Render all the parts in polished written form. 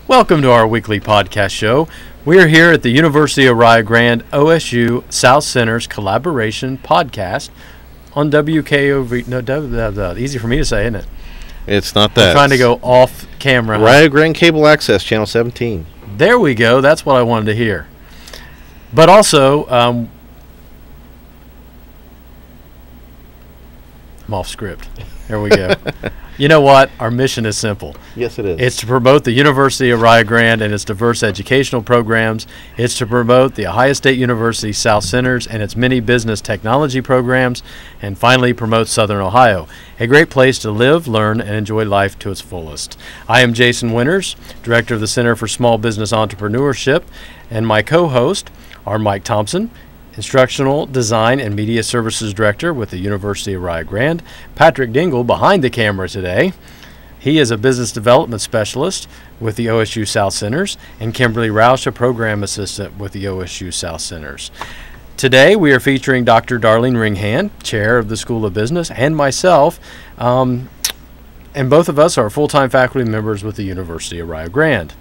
Welcome to our weekly podcast show. We are here at the University of Rio Grande OSU South Center's collaboration podcast on WKOV. No, easy for me to say, isn't it? It's not that. I'm trying to go off camera. Rio Grande Cable Access, Channel 17. There we go. That's what I wanted to hear. But also, I'm off script. There we go. You know what? Our mission is simple. Yes, it is. It's to promote the University of Rio Grande and its diverse educational programs. It's to promote the Ohio State University South Centers and its many business technology programs. And finally, promote Southern Ohio, a great place to live, learn, and enjoy life to its fullest. I am Jason Winters, Director of the Center for Small Business Entrepreneurship, and my co-host are Mike Thompson, Instructional Design and Media Services Director with the University of Rio Grande. Patrick Dengel behind the camera today. He is a Business Development Specialist with the OSU South Centers, and Kimberly Roush, a Program Assistant with the OSU South Centers. Today we are featuring Dr. Darlene Ringhand, Chair of the School of Business, and myself, and both of us are full-time faculty members with the University of Rio Grande.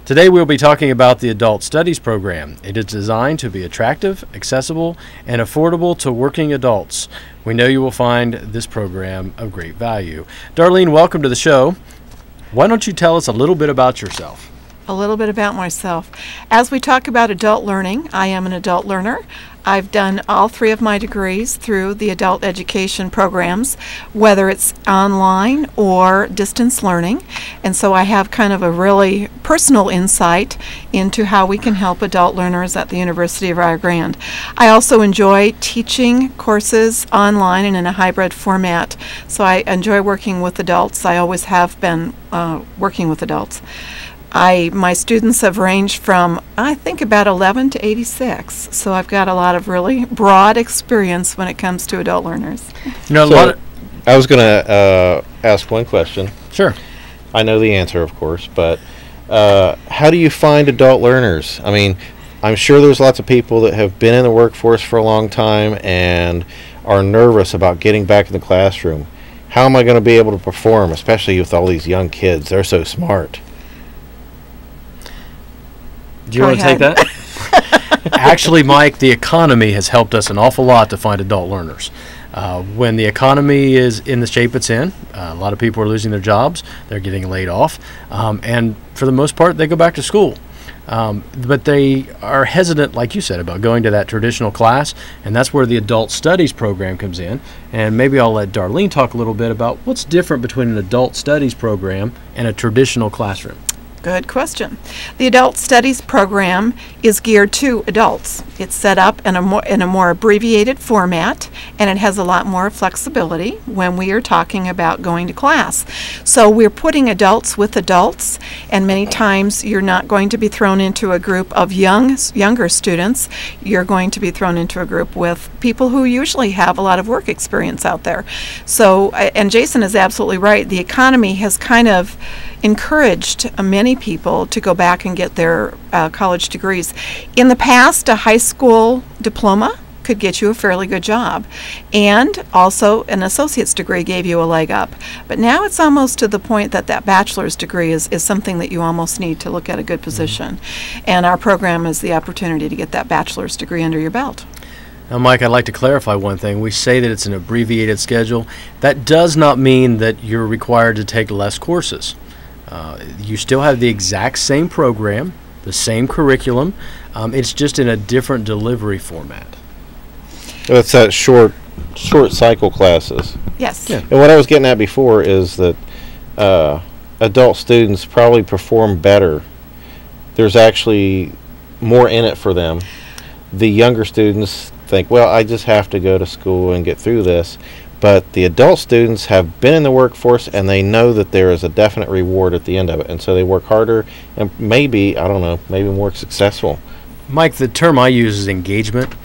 Today we'll be talking about the Adult Studies program. It is designed to be attractive, accessible, and affordable to working adults. We know you will find this program of great value. Darlene, welcome to the show. Why don't you tell us a little bit about yourself? A little bit about myself. As we talk about adult learning, I am an adult learner. I've done all three of my degrees through the adult education programs, whether it's online or distance learning. And so I have kind of a really personal insight into how we can help adult learners at the University of Rio Grande. I also enjoy teaching courses online and in a hybrid format. So I enjoy working with adults. I always have been working with adults. My students have ranged from, I think, about 11 to 86. So I've got a lot of really broad experience when it comes to adult learners. I was going to ask one question. Sure. I know the answer, of course, but how do you find adult learners? I mean, I'm sure there's lots of people that have been in the workforce for a long time and are nervous about getting back in the classroom. How am I going to be able to perform, especially with all these young kids? They're so smart. Do you want to take that? Actually, Mike, the economy has helped us an awful lot to find adult learners. When the economy is in the shape it's in, a lot of people are losing their jobs, they're getting laid off, and for the most part, they go back to school. But they are hesitant, like you said, about going to that traditional class, and that's where the Adult Studies program comes in. And maybe I'll let Darlene talk a little bit about what's different between an Adult Studies program and a traditional classroom. Good question. The Adult Studies program is geared to adults. It's set up in a more abbreviated format, and it has a lot more flexibility when we are talking about going to class. So we're putting adults with adults, and many times you're not going to be thrown into a group of younger students. You're going to be thrown into a group with people who usually have a lot of work experience out there. So, and Jason is absolutely right. The economy has kind of encouraged many people to go back and get their college degrees. In the past, a high school diploma could get you a fairly good job, and also an associate's degree gave you a leg up. But now it's almost to the point that that bachelor's degree is something that you almost need to look at a good position. And our program is the opportunity to get that bachelor's degree under your belt. Now, Mike, I'd like to clarify one thing. We say that it's an abbreviated schedule. That does not mean that you're required to take less courses. You still have the exact same program, the same curriculum. It's just in a different delivery format. It's that short cycle classes. Yes. Yeah. And what I was getting at before is that adult students probably perform better. There's actually more in it for them. The younger students think, well, I just have to go to school and get through this. But the adult students have been in the workforce, and they know that there is a definite reward at the end of it. And so they work harder and maybe, I don't know, maybe more successful. Mike, the term I use is engagement.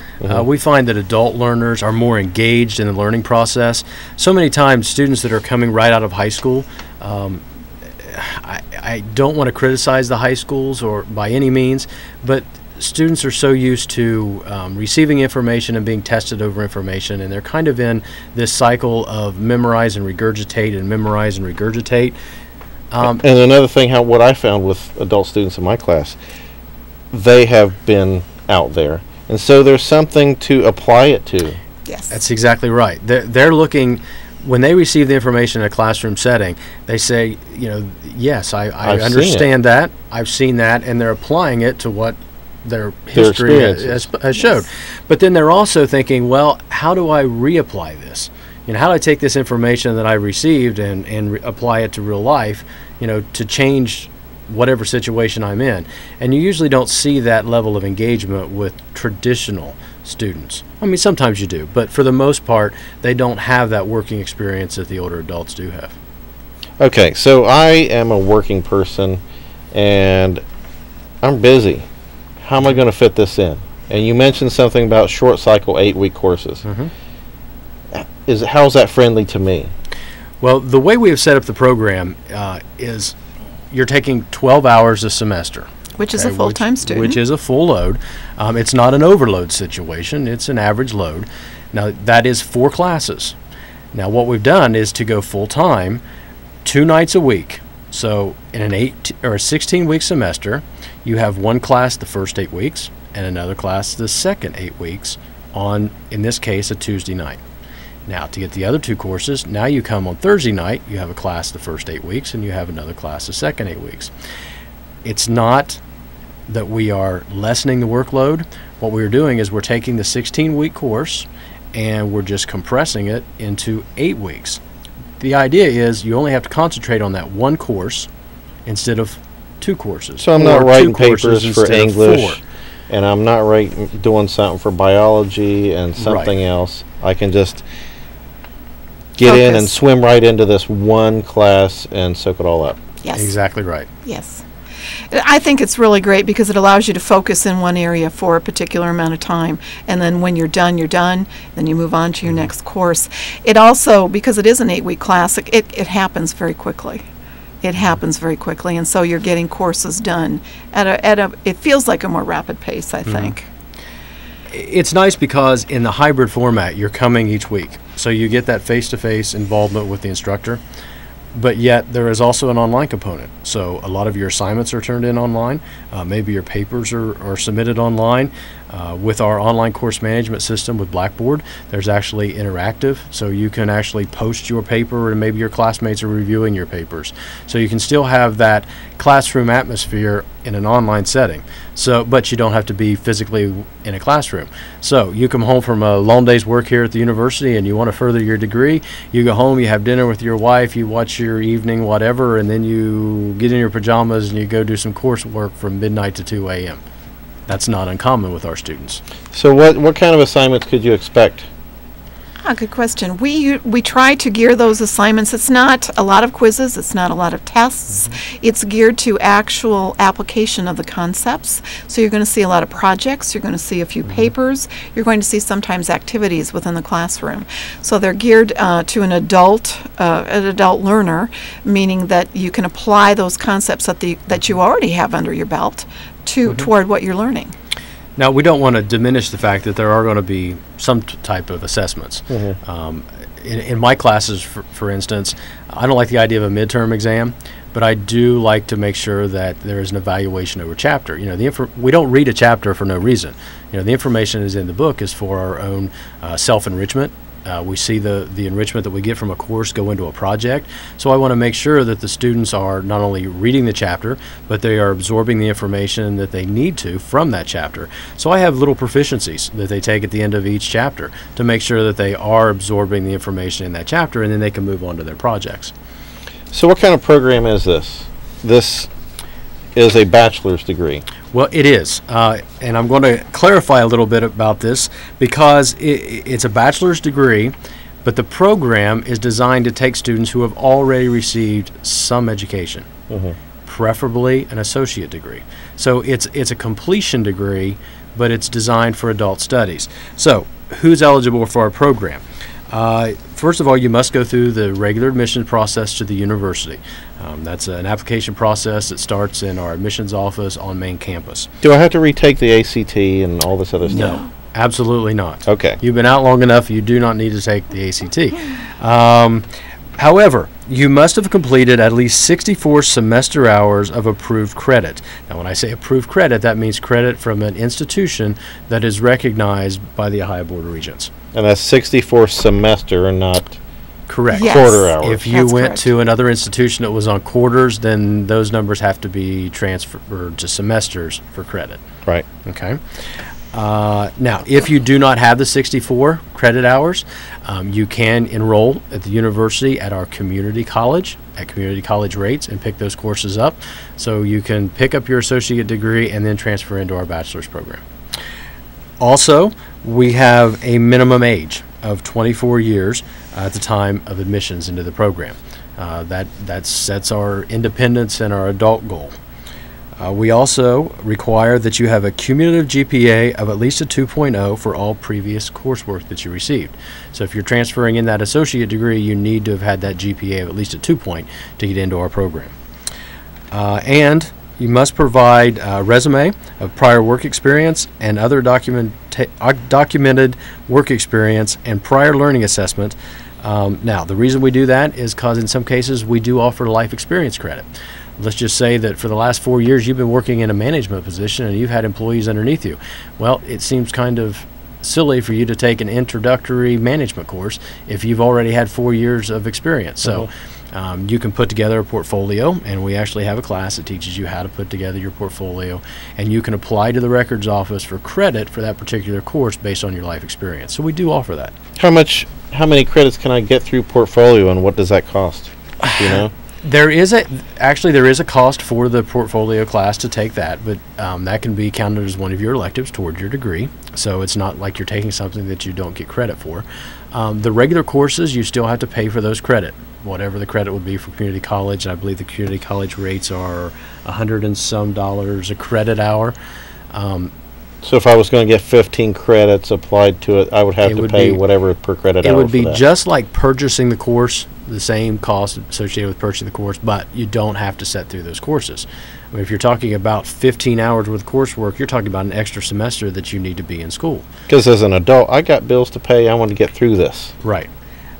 We find that adult learners are more engaged in the learning process. So many times students that are coming right out of high school, I don't want to criticize the high schools or by any means, but students are so used to receiving information and being tested over information, and they're kind of in this cycle of memorize and regurgitate and memorize and regurgitate. And another thing, what I found with adult students in my class, they have been out there, and so there's something to apply it to. Yes. That's exactly right. They're looking, when they receive the information in a classroom setting, they say, yes, I understand that, I've seen that, and they're applying it to what their history has showed. Yes. But then they're also thinking, well, how do I reapply this? How do I take this information that I received and apply it to real life, to change whatever situation I'm in? And you usually don't see that level of engagement with traditional students. I mean, sometimes you do, but for the most part, they don't have that working experience that the older adults do have. Okay, so I am a working person, and I'm busy. How am I going to fit this in? And you mentioned something about short cycle 8-week courses. Mm-hmm. How's that friendly to me? Well, the way we have set up the program is you're taking 12 hours a semester. Which is a full-time student. Which is a full load. It's not an overload situation. It's an average load. Now, that is 4 classes. Now, what we've done is to go full-time 2 nights a week. So in an 16-week semester, you have one class the first 8 weeks and another class the second 8 weeks on, in this case, a Tuesday night. Now, to get the other 2 courses, now you come on Thursday night, you have a class the first 8 weeks, and you have another class the second 8 weeks. It's not that we are lessening the workload. What we're doing is we're taking the 16-week course, and we're just compressing it into 8 weeks. The idea is you only have to concentrate on that one course instead of 2 courses. So I'm not writing papers for English, and I'm not doing something for biology and something else. I can just get in and swim right into this one class and soak it all up. Yes. Exactly right. Yes. I think it's really great because it allows you to focus in one area for a particular amount of time, and then when you're done, then you move on to your next course. It also, because it is an 8-week class, it happens very quickly. It happens very quickly, and so you're getting courses done it feels like a more rapid pace, I think. It's nice because in the hybrid format, you're coming each week. So you get that face-to-face involvement with the instructor, but yet there is also an online component. So a lot of your assignments are turned in online. Maybe your papers are submitted online. With our online course management system with Blackboard, there's actually interactive, so you can actually post your paper and maybe your classmates are reviewing your papers. So you can still have that classroom atmosphere in an online setting. So, but you don't have to be physically in a classroom. So you come home from a long day's work here at the university and you want to further your degree, you go home, you have dinner with your wife, you watch your evening whatever, and then you get in your pajamas and you go do some coursework from midnight to 2 a.m. That's not uncommon with our students. So what kind of assignments could you expect? Good question. We try to gear those assignments. It's not a lot of quizzes. It's not a lot of tests. It's geared to actual application of the concepts. So you're going to see a lot of projects. You're going to see a few papers. You're going to see sometimes activities within the classroom. So they're geared to an adult learner, meaning that you can apply those concepts that you already have under your belt toward what you're learning. Now, we don't want to diminish the fact that there are going to be some type of assessments. In my classes, for instance, I don't like the idea of a midterm exam, but I do like to make sure that there is an evaluation over chapter. We don't read a chapter for no reason. The information is in the book is for our own self-enrichment. We see the enrichment that we get from a course go into a project. So I want to make sure that the students are not only reading the chapter, but they are absorbing the information that they need to from that chapter. So I have little proficiencies that they take at the end of each chapter to make sure that they are absorbing the information in that chapter, and then they can move on to their projects. So what kind of program is this? This is a bachelor's degree. Well, it is, and I'm going to clarify a little bit about this because it's a bachelor's degree, but the program is designed to take students who have already received some education, preferably an associate degree. So it's a completion degree, but it's designed for adult studies. So who's eligible for our program? First of all, you must go through the regular admissions process to the university. That's an application process that starts in our admissions office on main campus. Do I have to retake the ACT and all this other stuff? No, absolutely not. Okay. You've been out long enough, you do not need to take the ACT. However, you must have completed at least 64 semester hours of approved credit. Now, when I say approved credit, that means credit from an institution that is recognized by the Ohio Board of Regents. And that's 64 semester and not Correct. Yes. quarter hours. If you That's went correct. to another institution that was on quarters, then those numbers have to be transferred to semesters for credit. Right. Okay. Now, if you do not have the 64 credit hours, you can enroll at the university at our community college at community college rates and pick those courses up. So you can pick up your associate degree and then transfer into our bachelor's program. Also, we have a minimum age of 24 years at the time of admissions into the program. That sets our independence and our adult goal. We also require that you have a cumulative GPA of at least a 2.0 for all previous coursework that you received. So if you're transferring in that associate degree, you need to have had that GPA of at least a 2 point to get into our program. And you must provide a resume of prior work experience and other documented work experience and prior learning assessment. Now, the reason we do that is because in some cases we do offer life experience credit. Let's just say that for the last 4 years you've been working in a management position and you've had employees underneath you. Well, it seems kind of silly for you to take an introductory management course if you've already had 4 years of experience. So you can put together a portfolio, and we actually have a class that teaches you how to put together your portfolio, and you can apply to the records office for credit for that particular course based on your life experience. So we do offer that. How many credits can I get through portfolio, and what does that cost? Do you know? There is a cost for the portfolio class to take that, but that can be counted as one of your electives toward your degree. So it's not like you're taking something that you don't get credit for. The regular courses, you still have to pay for those credit, whatever the credit would be for community college. I believe the community college rates are $100 and some a credit hour. So if I was going to get 15 credits applied to it, I would have to pay whatever per credit hour. It would be for that. just like purchasing the course, the same cost associated with purchasing the course, but you don't have to set through those courses. I mean, if you're talking about 15 hours worth of coursework, you're talking about an extra semester that you need to be in school. Because as an adult, I got bills to pay. I want to get through this. Right.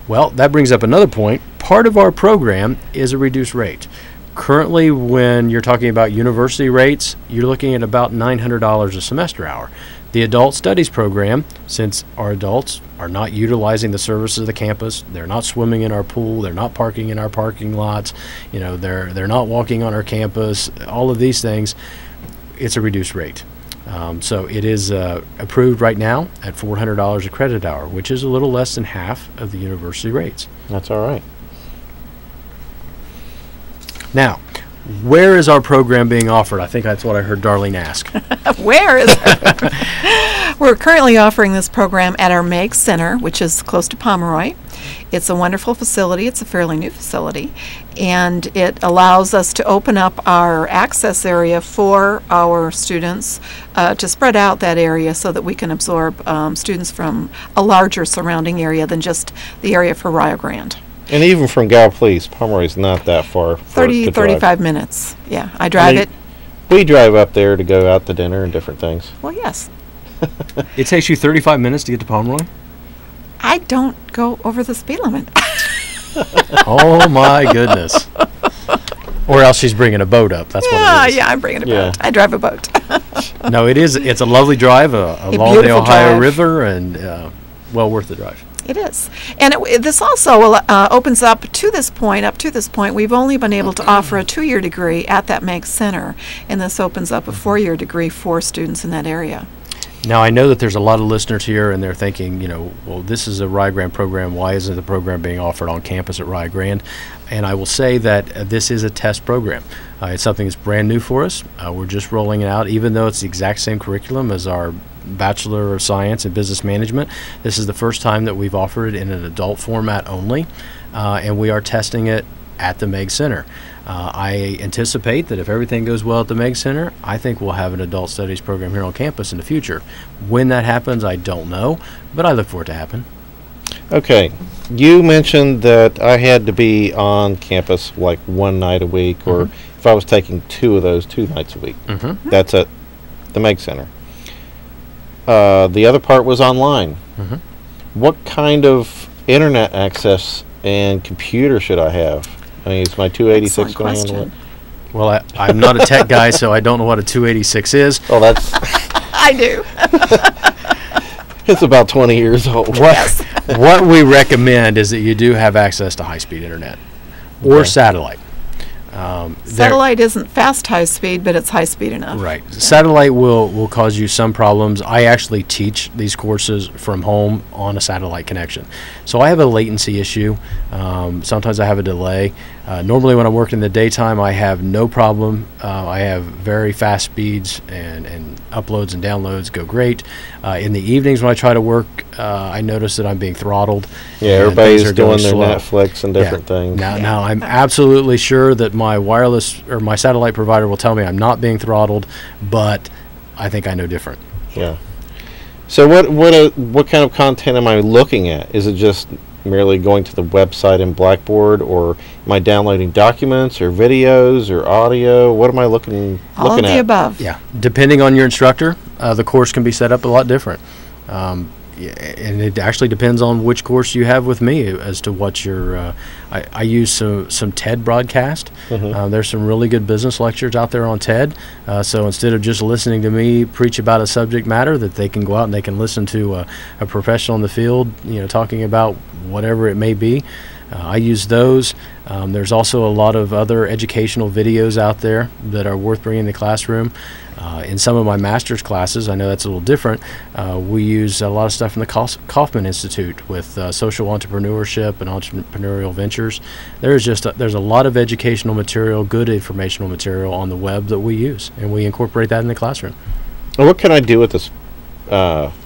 Well, that brings up another point. Part of our program is a reduced rate. Currently, when you're talking about university rates, you're looking at about $900 a semester hour. The adult studies program, since our adults are not utilizing the services of the campus, they're not swimming in our pool, they're not parking in our parking lots, they're not walking on our campus, all of these things, it's a reduced rate. So it is approved right now at $400 a credit hour, which is a little less than half of the university rates. That's all right. Now, where is our program being offered? I think that's what I heard Darlene ask. Where is it? We're currently offering this program at our Meg Center, which is close to Pomeroy. It's a wonderful facility. It's a fairly new facility, and it allows us to open up our access area for our students to spread out that area so that we can absorb students from a larger surrounding area than just the area for Rio Grande. And even from Gallipolis, Pomeroy's not that far. 35 minutes. Yeah, I drive it. We drive up there to go out to dinner and different things. Well, yes. It takes you 35 minutes to get to Pomeroy? I don't go over the speed limit. Oh, my goodness. Or else she's bringing a boat up. That's what it is. Yeah, I'm bringing a boat. Yeah. I drive a boat. No, it's a lovely drive along the beautiful Ohio drive. River, and well worth the drive. It is. And this also opens up to this point, we've only been able to offer a 2-year degree at that Meg Center, and this opens up a 4-year degree for students in that area. Now, I know that there's a lot of listeners here, and they're thinking, well, this is a Rio Grande program. Why isn't the program being offered on campus at Rio Grande? And I will say that this is a test program. It's something that's brand new for us. We're just rolling it out, even though it's the exact same curriculum as our Bachelor of Science in Business Management. This is the first time that we've offered it in an adult format only, and we are testing it at the Meg Center. I anticipate that if everything goes well at the Meg Center, I think we'll have an adult studies program here on campus in the future. When that happens, I don't know, but I look for it to happen. Okay. You mentioned that I had to be on campus like one night a week, or if I was taking 2 of those 2 nights a week. That's at the Meg Center. The other part was online. What kind of internet access and computer should I have? I mean, is my 286 Excellent going to handle it? question. Well, I'm not a tech guy, so I don't know what a 286 is. Oh, that's I do. it's about 20 years old. What we recommend is that you do have access to high-speed internet or Okay. satellite. Satellite isn't fast high speed, but it's high speed enough. Right. Satellite will cause you some problems. I actually teach these courses from home on a satellite connection. So I have a latency issue. Sometimes I have a delay. Normally when I work in the daytime, I have no problem. I have very fast speeds and uploads and downloads go great. In the evenings when I try to work, I notice that I'm being throttled. Yeah, and everybody's things are doing going their slow. Netflix and different Yeah. things. Now, I'm absolutely sure that my wireless or my satellite provider will tell me I'm not being throttled, but I think I know different. Yeah. So what kind of content am I looking at? Is it just merely going to the website in Blackboard, or am I downloading documents or videos or audio? What am I looking All of at? the above. Yeah, depending on your instructor, the course can be set up a lot different. And it actually depends on which course you have with me as to what your. I use some TED broadcast. There's some really good business lectures out there on TED. So instead of just listening to me preach about a subject matter, that they can go out and they can listen to a professional in the field, talking about whatever it may be. I use those. There's also a lot of other educational videos out there that are worth bringing in the classroom. In some of my master's classes, I know that's a little different, we use a lot of stuff from the Kauffman Institute with social entrepreneurship and entrepreneurial ventures. There's a lot of educational material, good informational material on the web that we use, and we incorporate that in the classroom. Well, what can I do with this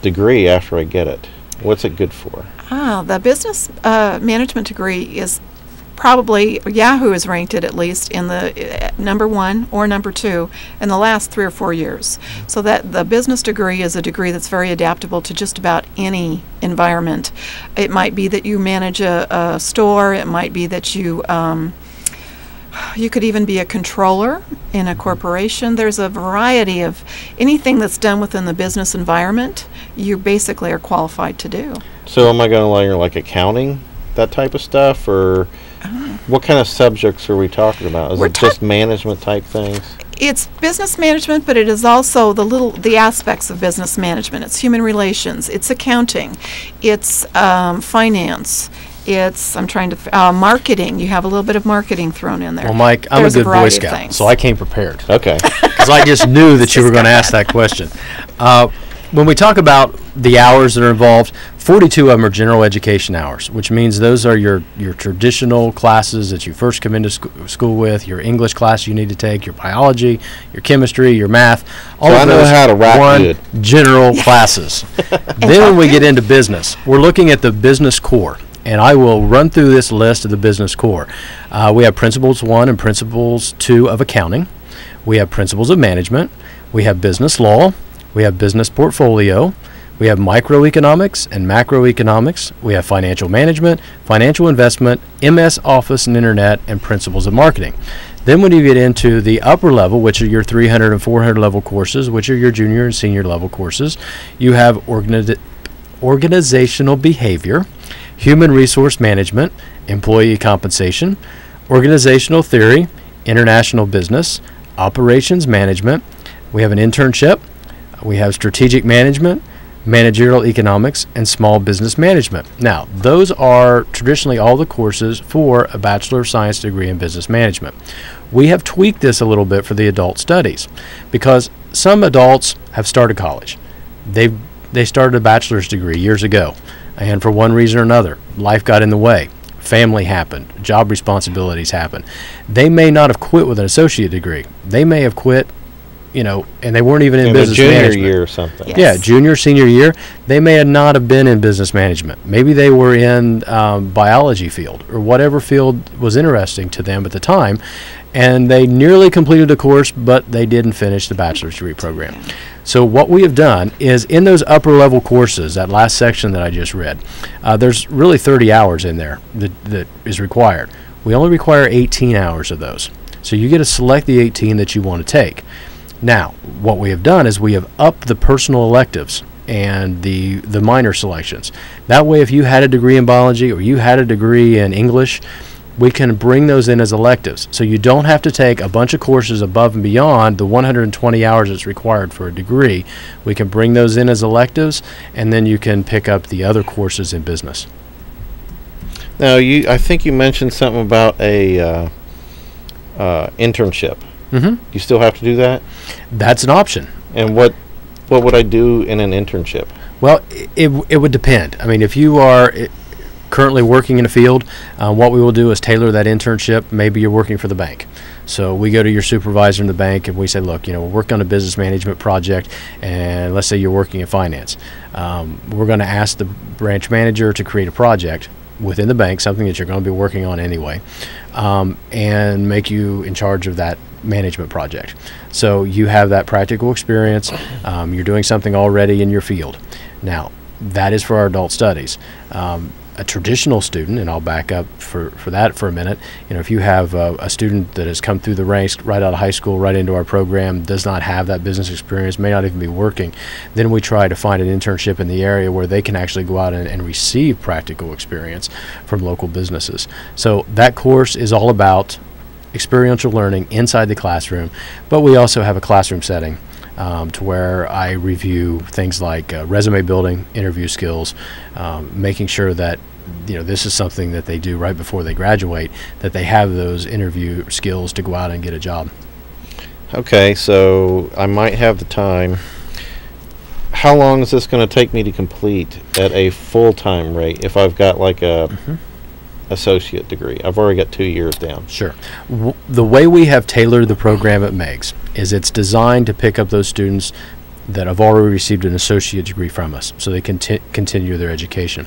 degree after I get it? What's it good for? The business management degree is probably, Yahoo has ranked it at least in the number 1 or number 2 in the last 3 or 4 years. So that the business degree is a degree that's very adaptable to just about any environment. It might be that you manage a store. It might be that you could even be a controller in a corporation. There's a variety of anything that's done within the business environment, you basically are qualified to do. So am I going to learn like accounting, that type of stuff, or what kind of subjects are we talking about? Is it just management type things? It's business management, but it is also the aspects of business management. It's human relations, it's accounting, it's finance, it's marketing. You have a little bit of marketing thrown in there. Well, Mike, I'm There's a good Boy variety of Scout, things. so I came prepared. Okay. Because I just knew that you were going to ask that question. When we talk about the hours that are involved, 42 of them are general education hours, which means those are your traditional classes that you first come into school with, your English class you need to take, your biology, your chemistry, your math, all So of I know those how to rap good. general classes. Then when we get into business, we're looking at the business core. And I will run through this list of the business core. We have Principles 1 and Principles 2 of accounting. We have Principles of management. We have business law. We have business portfolio. We have microeconomics and macroeconomics. We have financial management, financial investment, MS Office and Internet, and Principles of marketing. Then when you get into the upper level, which are your 300 and 400 level courses, which are your junior and senior level courses, you have organizational behavior, human resource management, employee compensation, organizational theory, international business, operations management. We have an internship. We have strategic management, managerial economics, and small business management. Now, those are traditionally all the courses for a Bachelor of Science degree in business management. We have tweaked this a little bit for the adult studies because some adults have started college. They started a bachelor's degree years ago, and for one reason or another, life got in the way. Family happened. Job responsibilities happened. They may not have quit with an associate degree. They may have quit, and they weren't even in business junior management. year or something. Yes. Yeah, junior, senior year, they may not have been in business management. Maybe they were in biology field or whatever field was interesting to them at the time, and they nearly completed the course, but they didn't finish the bachelor's degree program. So what we have done is in those upper level courses, that last section that I just read, there's really 30 hours in there that is required. We only require 18 hours of those. So you get to select the 18 that you want to take. Now, what we have done is we have upped the personal electives and the minor selections. That way, if you had a degree in biology or you had a degree in English, we can bring those in as electives. So you don't have to take a bunch of courses above and beyond the 120 hours that's required for a degree. We can bring those in as electives, and then you can pick up the other courses in business. Now, I think you mentioned something about a internship. Mm-hmm. You still have to do that? That's an option. And what would I do in an internship? Well, it would depend. I mean, if you are currently working in a field, what we will do is tailor that internship. Maybe you're working for the bank. So we go to your supervisor in the bank and we say, look, we're working on a business management project, and let's say you're working in finance. We're going to ask the branch manager to create a project within the bank, something that you're going to be working on anyway, and make you in charge of that management project. So you have that practical experience. You're doing something already in your field. Now, that is for our adult studies. A traditional student, and I'll back up for that for a minute, if you have a student that has come through the ranks right out of high school, right into our program, does not have that business experience, may not even be working, then we try to find an internship in the area where they can actually go out and receive practical experience from local businesses. So that course is all about experiential learning inside the classroom, but we also have a classroom setting to where I review things like resume building, interview skills, making sure that this is something that they do right before they graduate, that they have those interview skills to go out and get a job. Okay, so I might have the time. How long is this going to take me to complete at a full-time rate if I've got like a associate degree? I've already got 2 years down. Sure. The way we have tailored the program at MEGS is it's designed to pick up those students that have already received an associate degree from us, so they can continue their education.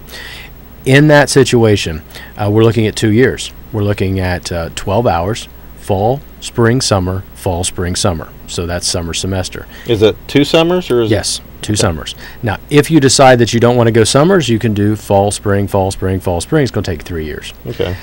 In that situation, we're looking at 2 years. We're looking at 12 hours, fall, spring, summer, fall, spring, summer. So that's summer semester. Is it 2 summers or is Yes, 2 summers. Now, if you decide that you don't want to go summers, you can do fall, spring, fall, spring, fall, spring. It's going to take 3 years. Okay.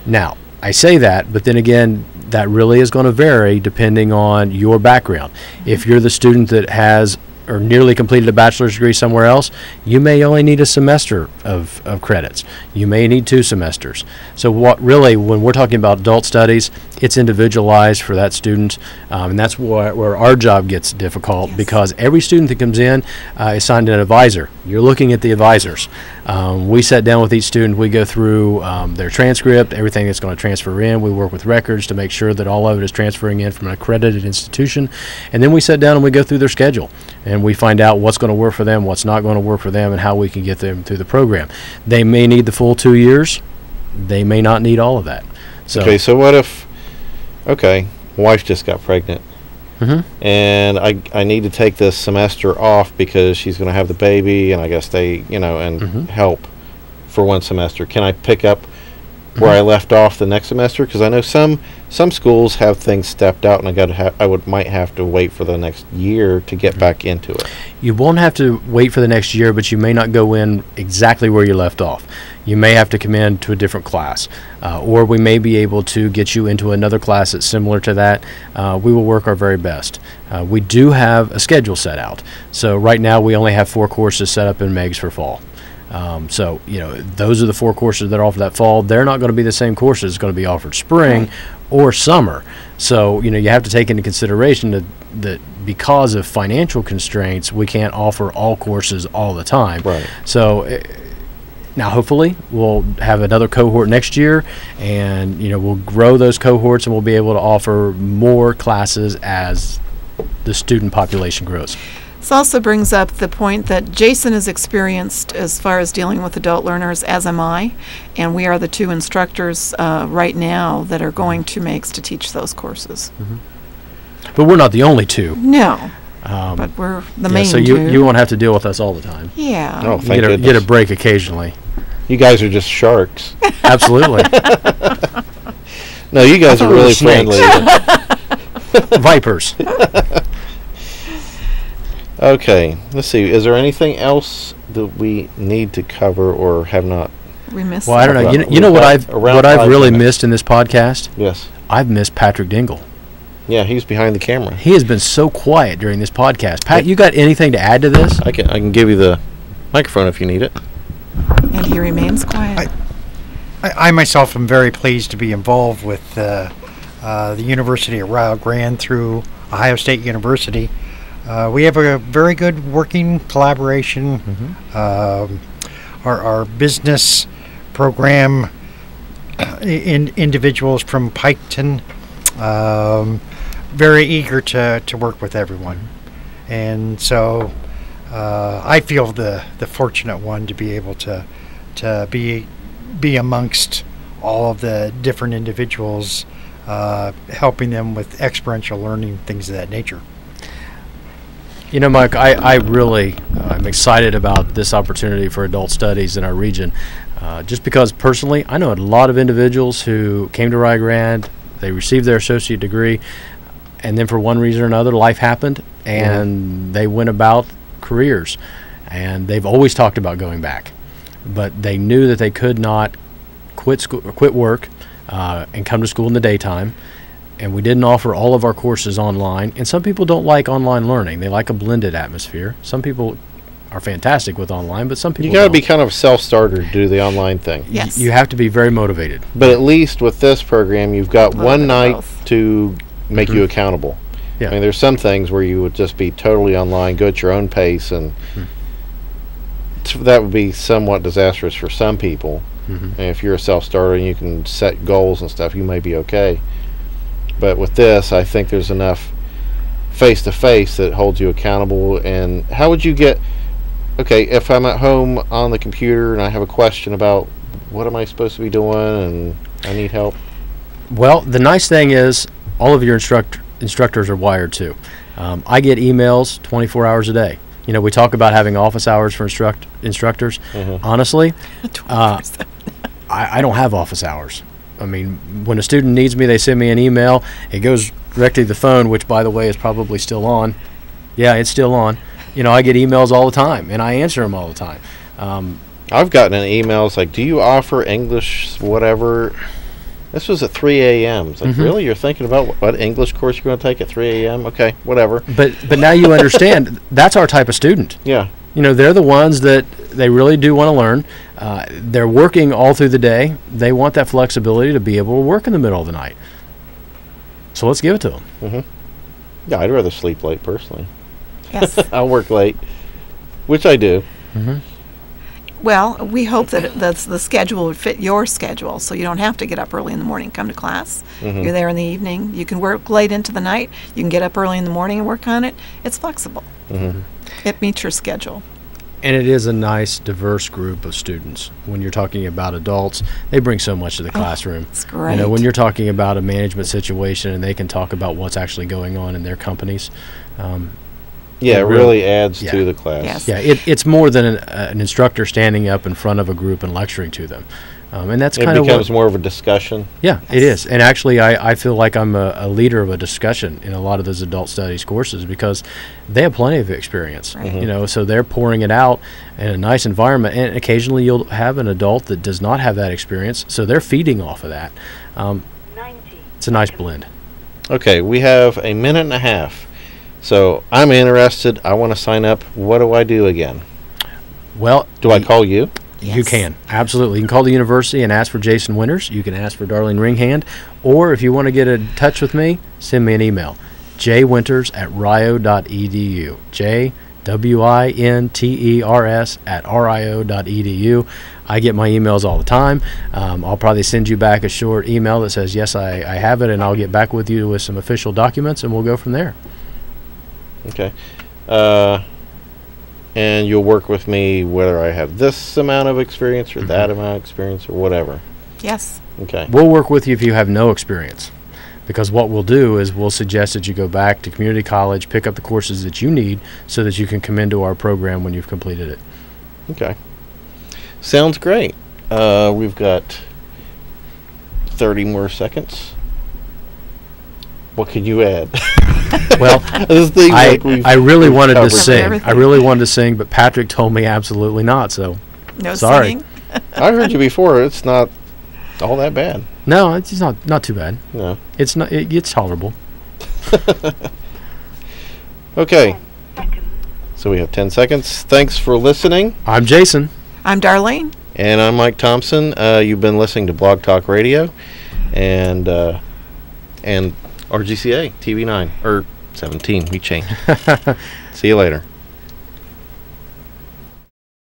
Now, I say that, but then again, that really is going to vary depending on your background. If you're the student that has or nearly completed a bachelor's degree somewhere else, you may only need a semester of credits. You may need 2 semesters. So what really, when we're talking about adult studies, it's individualized for that student, and that's where our job gets difficult. Yes. Because every student that comes in is assigned an advisor. You're looking at the advisors. We sit down with each student. We go through their transcript, everything that's going to transfer in. We work with records to make sure that all of it is transferring in from an accredited institution. And then we sit down and we go through their schedule. And we find out what's going to work for them, what's not going to work for them, and how we can get them through the program. They may need the full 2 years. They may not need all of that. So okay, so what if, my wife just got pregnant, and I need to take this semester off because she's going to have the baby, and I got to stay, and help for 1 semester. Can I pick up where I left off the next semester? Because I know some schools have things stepped out, and I might have to wait for the next year to get back into it. You won't have to wait for the next year, but you may not go in exactly where you left off. You may have to come in to a different class, or we may be able to get you into another class that's similar to that. We will work our very best. We do have a schedule set out. So right now we only have 4 courses set up in MEGS for fall. So, those are the 4 courses that are offered that fall. They're not going to be the same courses going to be offered spring or summer. So, you have to take into consideration that because of financial constraints, we can't offer all courses all the time. Right. So, now hopefully we'll have another cohort next year, and, we'll grow those cohorts, and we'll be able to offer more classes as the student population grows. This also brings up the point that Jason is experienced as far as dealing with adult learners, as am I, and we are the 2 instructors right now that are going to MEGS to teach those courses. But we're not the only 2. No, but we're the main 2. So you won't have to deal with us all the time. Yeah. Oh, You thank goodness. get a break occasionally. You guys are just sharks. Absolutely. No, you guys are really friendly. Vipers. Okay, let's see. Is there anything else that we need to cover or have not? We missed. Well, I don't know. You know what I've really missed in this podcast? Yes. I've missed Patrick Dengel. Yeah, he's behind the camera. He has been so quiet during this podcast. Pat, you got anything to add to this? I can give you the microphone if you need it. And he remains quiet. I myself am very pleased to be involved with the University of Rio Grande through Ohio State University. We have a very good working collaboration. Our business program, individuals from Piketon, very eager to work with everyone. And so I feel the fortunate one to be able to be amongst all of the different individuals, helping them with experiential learning, things of that nature. You know, Mike, I really am excited about this opportunity for adult studies in our region, just because personally I know a lot of individuals who came to Rio Grande, they received their associate degree, and then for one reason or another life happened and they went about careers, and they've always talked about going back, but they knew that they could not quit work and come to school in the daytime. And we didn't offer all of our courses online. And some people don't like online learning. They like a blended atmosphere. Some people are fantastic with online, but some people You got to don't. be kind of a self-starter to do the online thing. Yes. You have to be very motivated. But at least with this program, you've got little one bit of night both. to make you accountable. Yeah. I mean, there's some things where you would just be totally online, go at your own pace, and that would be somewhat disastrous for some people. And if you're a self-starter and you can set goals and stuff, you may be okay. But with this, I think there's enough face-to-face that holds you accountable. And how would you get, okay, if I'm at home on the computer and I have a question about what am I supposed to be doing and I need help? Well, the nice thing is all of your instructors are wired too. I get emails 24 hours a day. You know, we talk about having office hours for instructors. Honestly, I don't have office hours. I mean, when a student needs me, they send me an email. It goes directly to the phone, which, by the way, is probably still on. Yeah, it's still on. You know, I get emails all the time, and I answer them all the time. I've gotten an email. It's like, do you offer English, whatever? This was at 3 a.m. It's like, really? You're thinking about what English course you're going to take at 3 a.m.? Okay, whatever. But now you understand, that's our type of student. Yeah. You know, they're the ones that they really do want to learn. They're working all through the day. They want that flexibility to be able to work in the middle of the night. So let's give it to them. Yeah, I'd rather sleep late, personally. Yes. I'll work late, which I do. Well, we hope that the schedule would fit your schedule, so you don't have to get up early in the morning and come to class. You're there in the evening. You can work late into the night. You can get up early in the morning and work on it. It's flexible. It meets your schedule. And it is a nice, diverse group of students. When you're talking about adults, they bring so much to the classroom. It's great. You know, when you're talking about a management situation and they can talk about what's actually going on in their companies. Yeah, it really adds to the class. Yes. Yeah, it's more than an instructor standing up in front of a group and lecturing to them. And that's It kind of becomes more of a discussion. Yeah, it is. And actually, I feel like I'm a leader of a discussion in a lot of those adult studies courses because they have plenty of experience. You know, so they're pouring it out in a nice environment. And occasionally you'll have an adult that does not have that experience, so they're feeding off of that. It's a nice blend. Okay, we have a minute and a half. So I'm interested. I want to sign up. What do I do again? Well, Do I call you? You Yes. can, absolutely. You can call the university and ask for Jason Winters. You can ask for Darlene Ringhand. Or if you want to get in touch with me, send me an email. jwinters@rio.edu. jwinters@rio.edu. I get my emails all the time. I'll probably send you back a short email that says, yes, I have it, and I'll get back with you with some official documents, and we'll go from there. Okay. And you'll work with me whether I have this amount of experience or that amount of experience or whatever. Yes. Okay. We'll work with you if you have no experience. Because what we'll do is we'll suggest that you go back to community college, pick up the courses that you need so that you can come into our program when you've completed it. Okay. Sounds great. We've got 30 more seconds. What can you add? Well, This thing like I really we've wanted to covered. sing. everything. I really wanted to sing, but Patrick told me absolutely not. So No Sorry. singing. I heard you before. It's not all that bad. no, it's not too bad. No. It's not. It's tolerable. Okay. So we have 10 seconds. Thanks for listening. I'm Jason. I'm Darlene. And I'm Mike Thompson. You've been listening to Blog Talk Radio and RGCA TV 9 or 17. We changed. See you later.